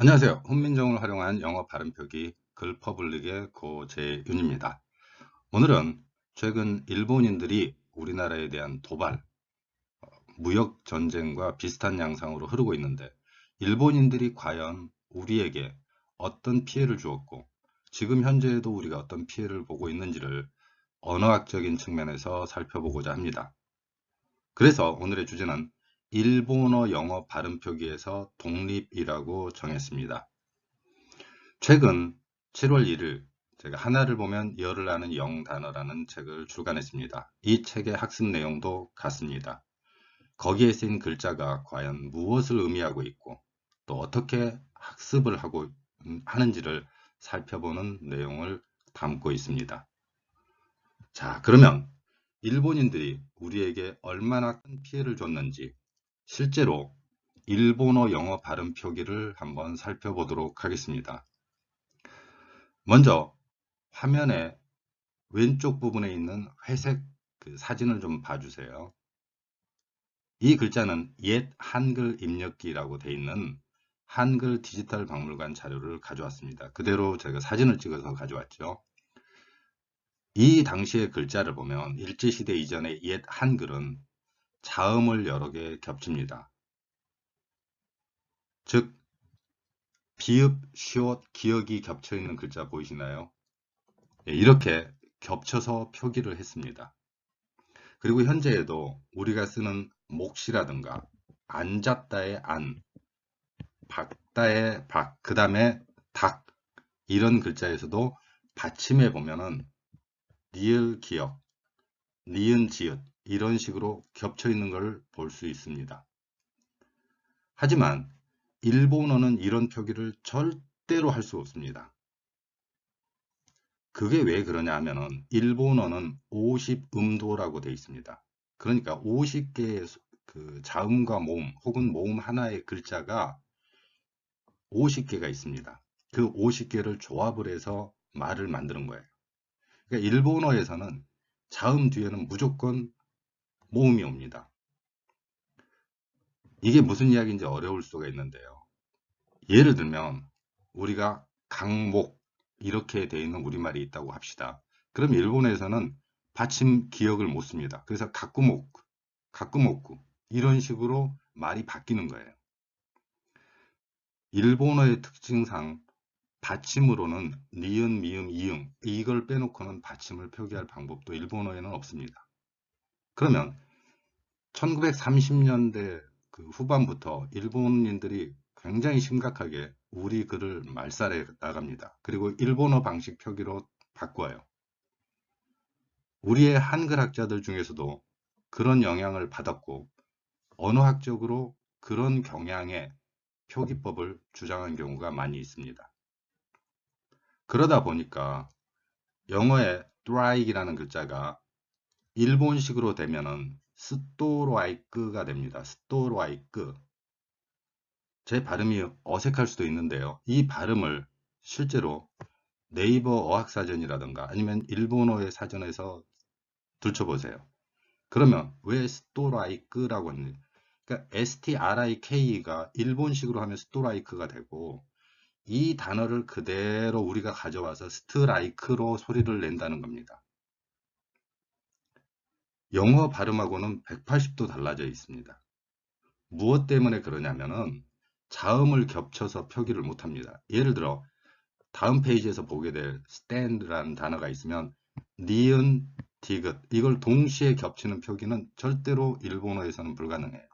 안녕하세요. 훈민정음을 활용한 영어 발음 표기 글 퍼블릭의 고재윤입니다. 오늘은 최근 일본인들이 우리나라에 대한 도발, 무역 전쟁과 비슷한 양상으로 흐르고 있는데, 일본인들이 과연 우리에게 어떤 피해를 주었고, 지금 현재에도 우리가 어떤 피해를 보고 있는지를 언어학적인 측면에서 살펴보고자 합니다. 그래서 오늘의 주제는 일본어 영어 발음 표기에서 독립이라고 정했습니다. 최근 7월 1일 제가 하나를 보면 열을 아는 영단어라는 책을 출간했습니다. 이 책의 학습 내용도 같습니다. 거기에 쓰인 글자가 과연 무엇을 의미하고 있고 또 어떻게 학습을 하고 하는지를 살펴보는 내용을 담고 있습니다. 자, 그러면 일본인들이 우리에게 얼마나 큰 피해를 줬는지 실제로 일본어 영어 발음 표기를 한번 살펴보도록 하겠습니다. 먼저 화면에 왼쪽 부분에 있는 회색 그 사진을 좀 봐주세요. 이 글자는 옛 한글 입력기라고 되어 있는 한글 디지털 박물관 자료를 가져왔습니다. 그대로 제가 사진을 찍어서 가져왔죠. 이 당시의 글자를 보면 일제시대 이전의 옛 한글은 자음을 여러 개 겹칩니다. 즉, 비읍, 시옷, 기역이 겹쳐 있는 글자 보이시나요? 이렇게 겹쳐서 표기를 했습니다. 그리고 현재에도 우리가 쓰는 몫이라든가 앉았다의 안, 박다의 박, 그 다음에 닭 이런 글자에서도 받침에 보면은 니을 기역, 니은 지읒 이런 식으로 겹쳐 있는 걸 볼 수 있습니다. 하지만 일본어는 이런 표기를 절대로 할 수 없습니다. 그게 왜 그러냐 하면은 일본어는 50음도라고 되어 있습니다. 그러니까 50개의 그 자음과 모음 혹은 모음 하나의 글자가 50개가 있습니다. 그 50개를 조합을 해서 말을 만드는 거예요. 그러니까 일본어에서는 자음 뒤에는 무조건 모음이 옵니다. 이게 무슨 이야기인지 어려울 수가 있는데요. 예를 들면 우리가 강목 이렇게 되어 있는 우리말이 있다고 합시다. 그럼 일본에서는 받침 기억을 못 씁니다. 그래서 가꾸목, 가꾸목구 이런 식으로 말이 바뀌는 거예요. 일본어의 특징상 받침으로는 니은, 미음, 이응 이걸 빼놓고는 받침을 표기할 방법도 일본어에는 없습니다. 그러면 1930년대 그 후반부터 일본인들이 굉장히 심각하게 우리 글을 말살해 나갑니다. 그리고 일본어 방식 표기로 바꿔요. 우리의 한글 학자들 중에서도 그런 영향을 받았고 언어학적으로 그런 경향의 표기법을 주장한 경우가 많이 있습니다. 그러다 보니까 영어의 드라이기라는 글자가 일본식으로 되면은 스토로아이크가 됩니다. 스토로아이크. 제 발음이 어색할 수도 있는데요. 이 발음을 실제로 네이버 어학사전이라든가 아니면 일본어의 사전에서 들춰보세요. 그러면 왜 스토라이크라고 하는지. 그러니까 STRIK가 일본식으로 하면 스토라이크가 되고 이 단어를 그대로 우리가 가져와서 스트라이크로 소리를 낸다는 겁니다. 영어 발음하고는 180도 달라져 있습니다. 무엇 때문에 그러냐면은 자음을 겹쳐서 표기를 못합니다. 예를 들어 다음 페이지에서 보게 될 stand라는 단어가 있으면 니은, 디귿 이걸 동시에 겹치는 표기는 절대로 일본어에서는 불가능해요.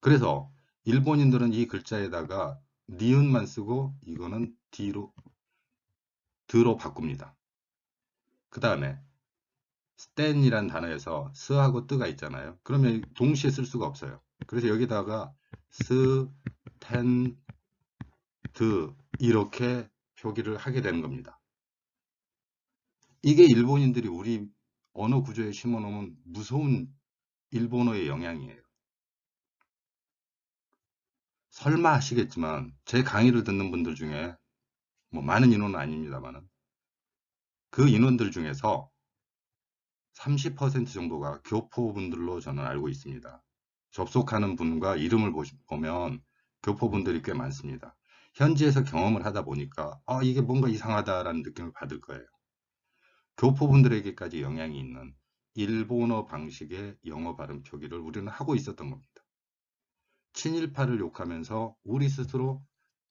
그래서 일본인들은 이 글자에다가 니은만 쓰고 이거는 D로, 드로 바꿉니다. 그 다음에 stan이란 단어에서 스하고 뜨가 있잖아요. 그러면 동시에 쓸 수가 없어요. 그래서 여기다가 스, 텐, 드 이렇게 표기를 하게 되는 겁니다. 이게 일본인들이 우리 언어 구조에 심어놓은 무서운 일본어의 영향이에요. 설마 하시겠지만 제 강의를 듣는 분들 중에 뭐 많은 인원은 아닙니다만 그 인원들 중에서 30% 정도가 교포분들로 저는 알고 있습니다. 접속하는 분과 이름을 보면 교포분들이 꽤 많습니다. 현지에서 경험을 하다 보니까 이게 뭔가 이상하다라는 느낌을 받을 거예요. 교포분들에게까지 영향이 있는 일본어 방식의 영어 발음 표기를 우리는 하고 있었던 겁니다. 친일파를 욕하면서 우리 스스로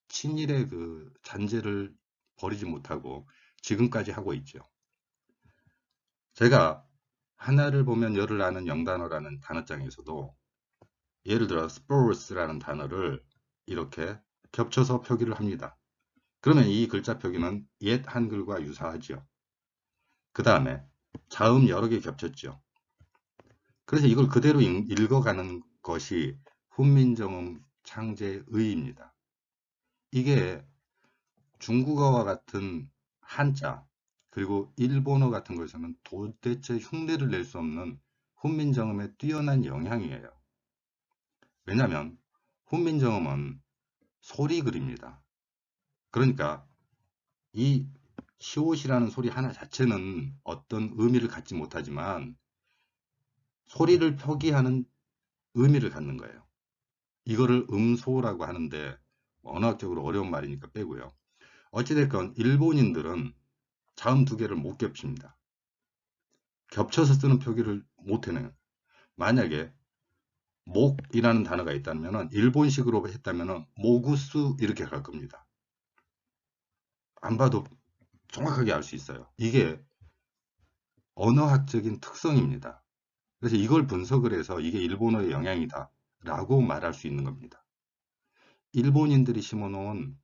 친일의 그 잔재를 버리지 못하고 지금까지 하고 있죠. 제가 하나를 보면 열을 아는 영단어라는 단어장에서도 예를 들어 스포츠라는 단어를 이렇게 겹쳐서 표기를 합니다. 그러면 이 글자 표기는 옛 한글과 유사하지요. 그 다음에 자음 여러 개 겹쳤죠. 그래서 이걸 그대로 읽어가는 것이 훈민정음 창제의입니다. 이게 중국어와 같은 한자 그리고 일본어 같은 것에서는 도대체 흉내를 낼 수 없는 훈민정음의 뛰어난 영향이에요. 왜냐하면 훈민정음은 소리글입니다. 그러니까 이 시옷이라는 소리 하나 자체는 어떤 의미를 갖지 못하지만 소리를 표기하는 의미를 갖는 거예요. 이거를 음소라고 하는데 언어학적으로 어려운 말이니까 빼고요. 어찌됐건 일본인들은 자음 두 개를 못 겹칩니다. 겹쳐서 쓰는 표기를 못 해내요. 만약에 목이라는 단어가 있다면 일본식으로 했다면 모구스 이렇게 갈 겁니다. 안 봐도 정확하게 알 수 있어요. 이게 언어학적인 특성입니다. 그래서 이걸 분석을 해서 이게 일본어의 영향이다 라고 말할 수 있는 겁니다. 일본인들이 심어놓은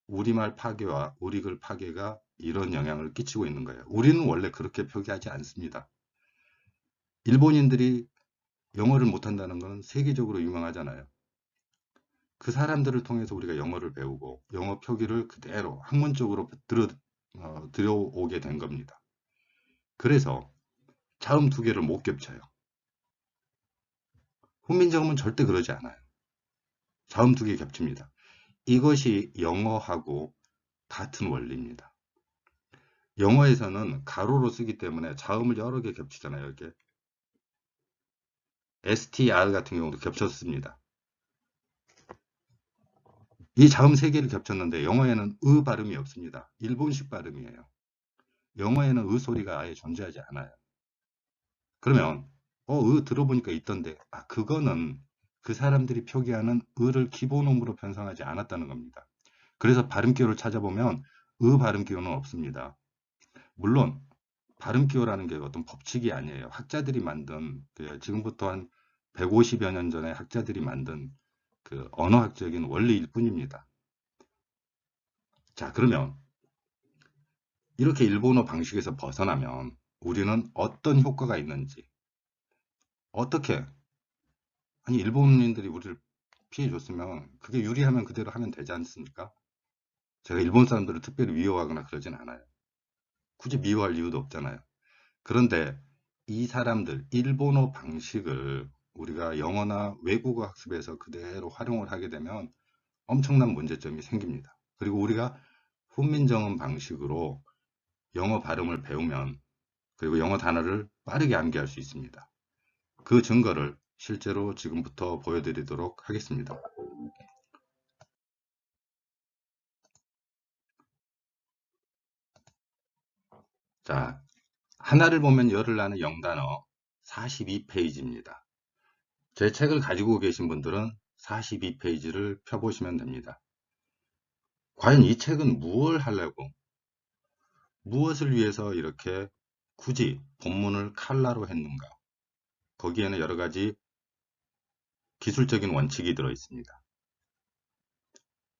우리말 파괴와 우리글 파괴가 이런 영향을 끼치고 있는 거예요. 우리는 원래 그렇게 표기하지 않습니다. 일본인들이 영어를 못한다는 것은 세계적으로 유명하잖아요. 그 사람들을 통해서 우리가 영어를 배우고 영어 표기를 그대로 학문적으로 들여오게 된 겁니다. 그래서 자음 두 개를 못 겹쳐요. 훈민정음은 절대 그러지 않아요. 자음 두 개 겹칩니다. 이것이 영어하고 같은 원리입니다. 영어에서는 가로로 쓰기 때문에 자음을 여러 개 겹치잖아요. 이렇게 str 같은 경우도 겹쳤습니다. 이 자음 세 개를 겹쳤는데 영어에는 으 발음이 없습니다. 일본식 발음이에요. 영어에는 으 소리가 아예 존재하지 않아요. 그러면 으 들어보니까 있던데 그거는 그 사람들이 표기하는 으를 기본음으로 편성하지 않았다는 겁니다. 그래서 발음기호를 찾아보면 으 발음기호는 없습니다. 물론 발음기호라는 게 어떤 법칙이 아니에요. 학자들이 만든 지금부터 한 150여 년 전에 학자들이 만든 그 언어학적인 원리일 뿐입니다. 자, 그러면 이렇게 일본어 방식에서 벗어나면 우리는 어떤 효과가 있는지, 어떻게, 아니 일본인들이 우리를 피해 줬으면 그게 유리하면 그대로 하면 되지 않습니까? 제가 일본 사람들을 특별히 미워하거나 그러진 않아요. 굳이 미워할 이유도 없잖아요. 그런데 이 사람들 일본어 방식을 우리가 영어나 외국어 학습에서 그대로 활용을 하게 되면 엄청난 문제점이 생깁니다. 그리고 우리가 훈민정음 방식으로 영어 발음을 배우면 그리고 영어 단어를 빠르게 암기할 수 있습니다. 그 증거를 실제로 지금부터 보여드리도록 하겠습니다. 자, 하나를 보면 열을 나는 영단어 42페이지입니다. 제 책을 가지고 계신 분들은 42페이지를 펴보시면 됩니다. 과연 이 책은 무엇을 하려고, 무엇을 위해서 이렇게 굳이 본문을 칼라로 했는가? 거기에는 여러 가지 기술적인 원칙이 들어 있습니다.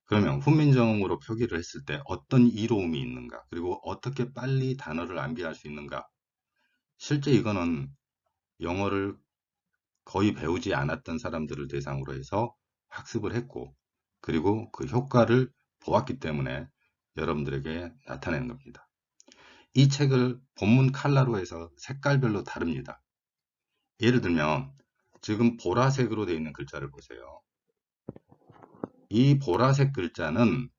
그러면 훈민정음으로 표기를 했을 때 어떤 이로움이 있는가? 그리고 어떻게 빨리 단어를 암기할 수 있는가? 실제 이거는 영어를 거의 배우지 않았던 사람들을 대상으로 해서 학습을 했고, 그리고 그 효과를 보았기 때문에 여러분들에게 나타내는 겁니다. 이 책을 본문 컬러로 해서 색깔별로 다릅니다. 예를 들면 지금 보라색으로 되어 있는 글자를 보세요. 이 보라색 글자는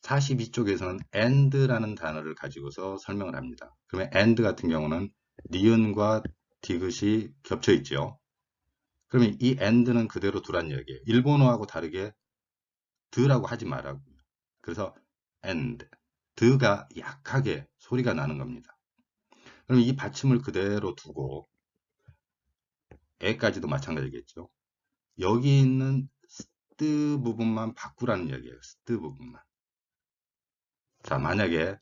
42쪽에서는 and라는 단어를 가지고서 설명을 합니다. 그러면 and 같은 경우는 니은과 디귿이 겹쳐 있죠. 그러면 이 and는 그대로 두란 얘기예요. 일본어하고 다르게 드라고 하지 말라고요. 그래서 and, 드가 약하게 소리가 나는 겁니다. 그럼 이 받침을 그대로 두고 에까지도 마찬가지겠죠. 여기 있는 스트 부분만 바꾸라는 얘기예요. 스트 부분만. 자, 만약에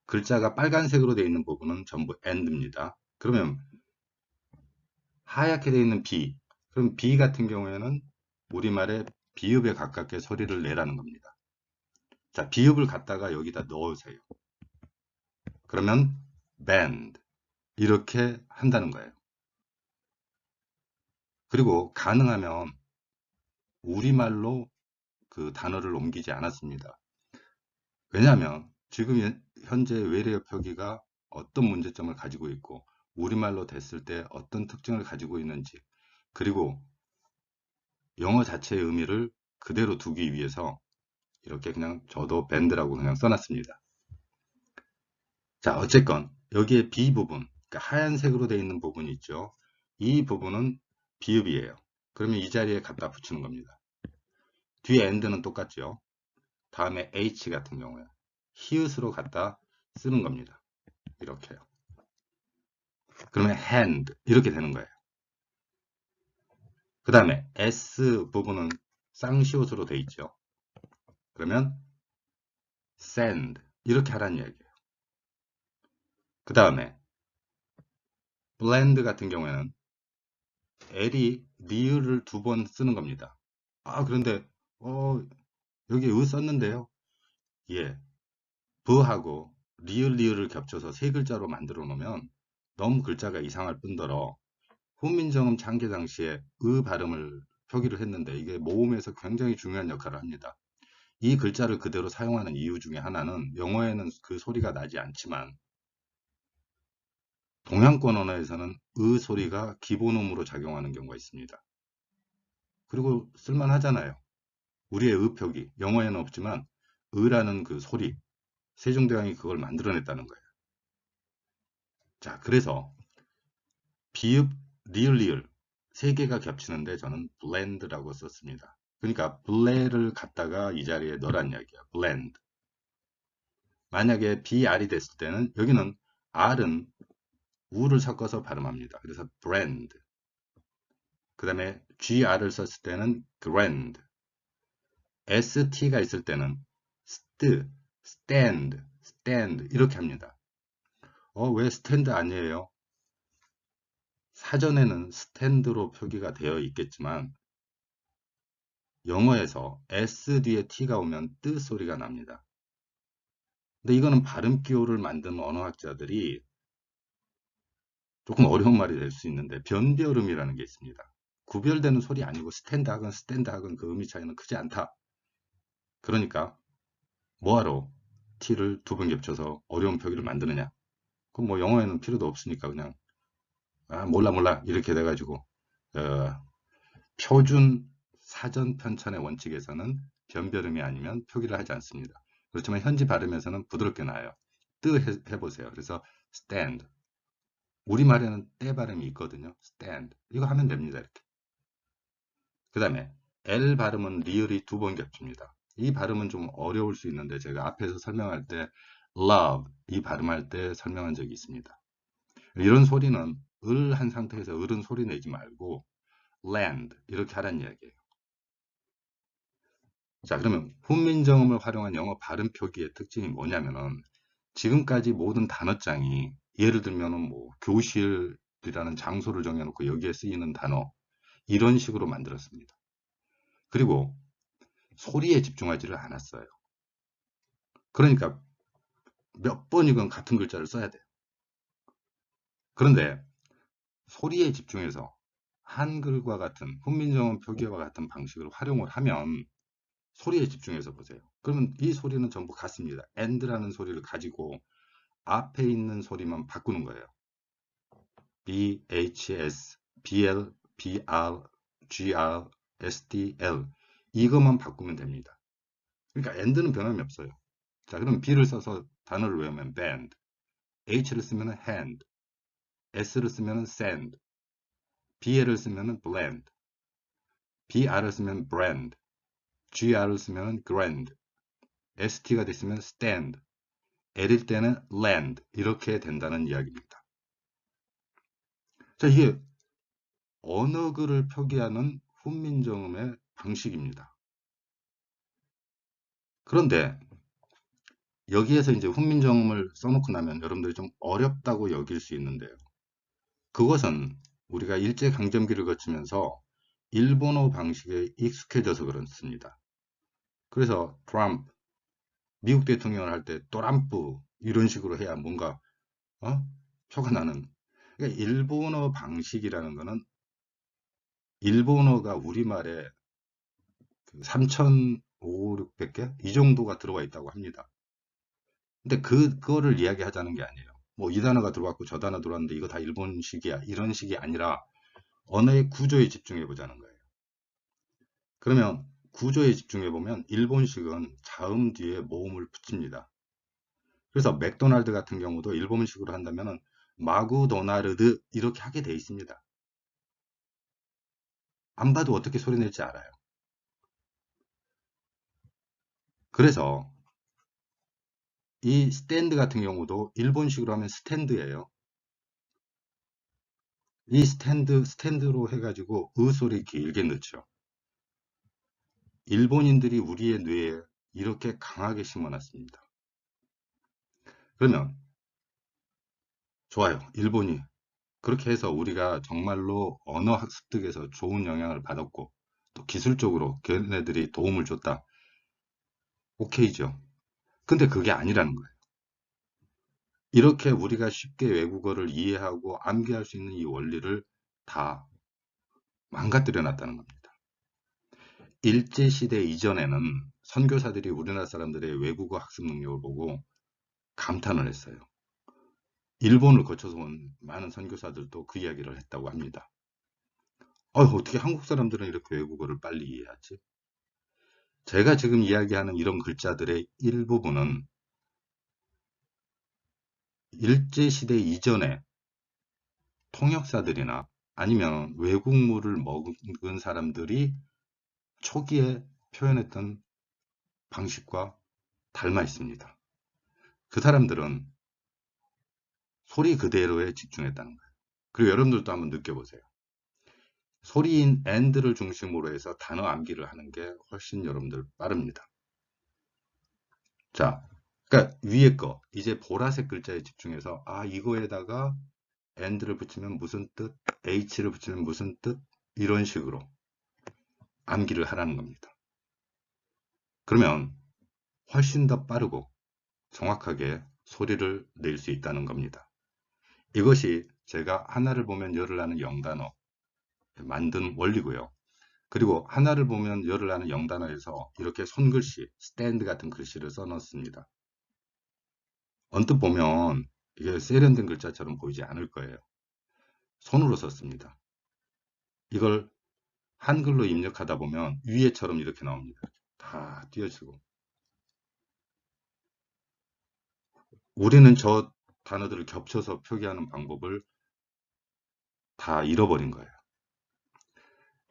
글자가 빨간색으로 되어 있는 부분은 전부 and입니다. 그러면 하얗게 되어 있는 B, 그럼 B 같은 경우에는 우리말에 비읍에 가깝게 소리를 내라는 겁니다. 자, 비읍을 갖다가 여기다 넣으세요. 그러면 band 이렇게 한다는 거예요. 그리고 가능하면 우리말로 그 단어를 옮기지 않았습니다. 왜냐하면 지금 현재 외래어 표기가 어떤 문제점을 가지고 있고 우리말로 됐을 때 어떤 특징을 가지고 있는지, 그리고 영어 자체의 의미를 그대로 두기 위해서 이렇게 그냥 저도 밴드라고 그냥 써놨습니다. 자, 어쨌건 여기에 B 부분, 그러니까 하얀색으로 되어 있는 부분이 있죠. 이 부분은 비읍이에요. 그러면 이 자리에 갖다 붙이는 겁니다. 뒤에 and는 똑같죠. 다음에 H 같은 경우에 히읗으로 갖다 쓰는 겁니다. 이렇게요. 그러면 hand 이렇게 되는 거예요. 그 다음에 S 부분은 쌍시옷으로 되어 있죠. 그러면 send 이렇게 하라는 얘기예요. 그 다음에 blend 같은 경우에는 L이 리을을 두 번 쓰는 겁니다. 아, 그런데 여기 의 썼는데요. 예, 브하고 리을을 겹쳐서 세 글자로 만들어 놓으면 너무 글자가 이상할 뿐더러 훈민정음 창제 당시에 의 발음을 표기를 했는데 이게 모음에서 굉장히 중요한 역할을 합니다. 이 글자를 그대로 사용하는 이유 중에 하나는 영어에는 그 소리가 나지 않지만 동양권 언어에서는 의 소리가 기본음으로 작용하는 경우가 있습니다. 그리고 쓸만하잖아요. 우리의 의 표기, 영어에는 없지만 의라는 그 소리, 세종대왕이 그걸 만들어냈다는 거예요. 자, 그래서 비읍, 리을 세 개가 겹치는데 저는 blend라고 썼습니다. 그러니까 블레를 갖다가 이 자리에 넣으란 이야기야. blend. 만약에 BR이 됐을 때는 여기는 R은 우를 섞어서 발음합니다. 그래서 brand. 그 다음에 GR을 썼을 때는 grand. ST가 있을 때는 stand 이렇게 합니다. 왜 스탠드 아니에요? 사전에는 스탠드로 표기가 되어 있겠지만 영어에서 S 뒤에 T가 오면 뜨 소리가 납니다. 근데 이거는 발음 기호를 만든 언어학자들이 조금 어려운 말이 될 수 있는데 변별음이라는 게 있습니다. 구별되는 소리 아니고 스탠드하건 그 의미 차이는 크지 않다. 그러니까 뭐하러 T를 두 번 겹쳐서 어려운 표기를 만드느냐. 그럼 뭐 영어에는 필요도 없으니까 그냥 몰라 이렇게 돼가지고 표준 사전 편찬의 원칙에서는 변별음이 아니면 표기를 하지 않습니다. 그렇지만 현지 발음에서는 부드럽게 나와요. 뜨 해보세요. 그래서 stand. 우리말에는 때 발음이 있거든요. stand. 이거 하면 됩니다. 이렇게. 그 다음에 L 발음은 리을이 두 번 겹칩니다. 이 발음은 좀 어려울 수 있는데 제가 앞에서 설명할 때 love 이 발음할 때 설명한 적이 있습니다. 이런 소리는 을 한 상태에서 을은 소리 내지 말고 land 이렇게 하라는 이야기예요. 자, 그러면 훈민정음을 활용한 영어 발음 표기의 특징이 뭐냐면은 지금까지 모든 단어장이 예를 들면은 뭐 교실이라는 장소를 정해놓고 여기에 쓰이는 단어 이런 식으로 만들었습니다. 그리고 소리에 집중하지를 않았어요. 그러니까 몇 번이건 같은 글자를 써야 돼요. 그런데 소리에 집중해서 한글과 같은 훈민정음 표기와 같은 방식을 활용을 하면 소리에 집중해서 보세요. 그러면 이 소리는 전부 같습니다. and라는 소리를 가지고 앞에 있는 소리만 바꾸는 거예요. B, H, S, B, L, B, R, G, R, S, D, L 이것만 바꾸면 됩니다. 그러니까 and는 변함이 없어요. 자, 그럼 B를 써서 단어를 외우면 band, H를 쓰면 hand, S를 쓰면 send, BL을 쓰면 blend BR을 쓰면 brand, GR을 쓰면 grand, ST가 됐으면 stand, L일 때는 land 이렇게 된다는 이야기입니다. 자, 이게 언어글을 표기하는 훈민정음의 방식입니다. 그런데 여기에서 이제 훈민정음을 써놓고 나면 여러분들이 좀 어렵다고 여길 수 있는데요. 그것은 우리가 일제강점기를 거치면서 일본어 방식에 익숙해져서 그렇습니다. 그래서 트럼프, 미국 대통령을 할 때 또람프 이런 식으로 해야 뭔가 표가 나는. 그러니까 일본어 방식이라는 거는 일본어가 우리말에 3,500개 이 정도가 들어가 있다고 합니다. 근데 그거를 이야기하자는 게 아니에요. 뭐 이 단어가 들어왔고 저 단어 들어왔는데 이거 다 일본식이야 이런 식이 아니라 언어의 구조에 집중해 보자는 거예요. 그러면 구조에 집중해 보면 일본식은 자음 뒤에 모음을 붙입니다. 그래서 맥도날드 같은 경우도 일본식으로 한다면 마구도나르드 이렇게 하게 돼 있습니다. 안 봐도 어떻게 소리 낼지 알아요. 그래서 이 스탠드 같은 경우도 일본식으로 하면 스탠드예요. 이 스탠드로 해가지고 으 소리 길게 넣죠. 일본인들이 우리의 뇌에 이렇게 강하게 심어놨습니다. 그러면 좋아요. 일본이 그렇게 해서 우리가 정말로 언어 학습득에서 좋은 영향을 받았고 또 기술적으로 걔네들이 도움을 줬다. 오케이죠. 근데 그게 아니라는 거예요. 이렇게 우리가 쉽게 외국어를 이해하고 암기할 수 있는 이 원리를 다 망가뜨려 놨다는 겁니다. 일제시대 이전에는 선교사들이 우리나라 사람들의 외국어 학습 능력을 보고 감탄을 했어요. 일본을 거쳐서 온 많은 선교사들도 그 이야기를 했다고 합니다. 어떻게 한국 사람들은 이렇게 외국어를 빨리 이해하지? 제가 지금 이야기하는 이런 글자들의 일부분은 일제시대 이전에 통역사들이나 아니면 외국물을 먹은 사람들이 초기에 표현했던 방식과 닮아 있습니다. 그 사람들은 소리 그대로에 집중했다는 거예요. 그리고 여러분들도 한번 느껴보세요. 소리인 and를 중심으로 해서 단어 암기를 하는 게 훨씬 여러분들 빠릅니다. 자, 그러니까 위에 거 이제 보라색 글자에 집중해서 이거에다가 and를 붙이면 무슨 뜻, h를 붙이면 무슨 뜻 이런 식으로 암기를 하라는 겁니다. 그러면 훨씬 더 빠르고 정확하게 소리를 낼 수 있다는 겁니다. 이것이 제가 하나를 보면 열을 아는 영단어 만든 원리고요. 그리고 하나를 보면 열을 아는 영단어에서 이렇게 손글씨, 스탠드 같은 글씨를 써놨습니다. 언뜻 보면 이게 세련된 글자처럼 보이지 않을 거예요. 손으로 썼습니다. 이걸 한글로 입력하다 보면 위에처럼 이렇게 나옵니다. 다 띄어지고. 우리는 저 단어들을 겹쳐서 표기하는 방법을 다 잃어버린 거예요.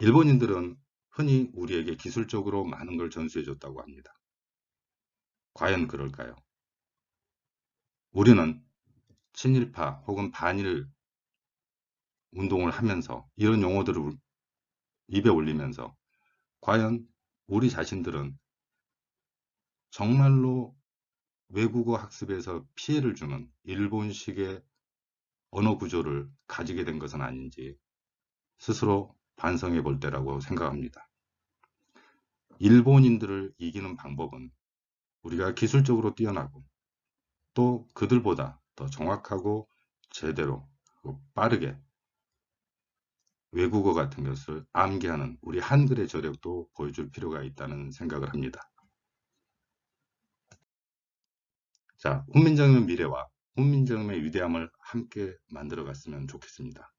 일본인들은 흔히 우리에게 기술적으로 많은 걸 전수해 줬다고 합니다. 과연 그럴까요? 우리는 친일파 혹은 반일 운동을 하면서 이런 용어들을 입에 올리면서 과연 우리 자신들은 정말로 외국어 학습에서 피해를 주는 일본식의 언어 구조를 가지게 된 것은 아닌지 스스로 반성해 볼 때라고 생각합니다. 일본인들을 이기는 방법은 우리가 기술적으로 뛰어나고 또 그들보다 더 정확하고 제대로 빠르게 외국어 같은 것을 암기하는 우리 한글의 저력도 보여줄 필요가 있다는 생각을 합니다. 자, 훈민정음의 미래와 훈민정음의 위대함을 함께 만들어 갔으면 좋겠습니다.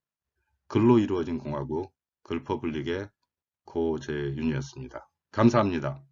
글로 이루어진 공화국, 글퍼블릭의 고재윤이었습니다. 감사합니다.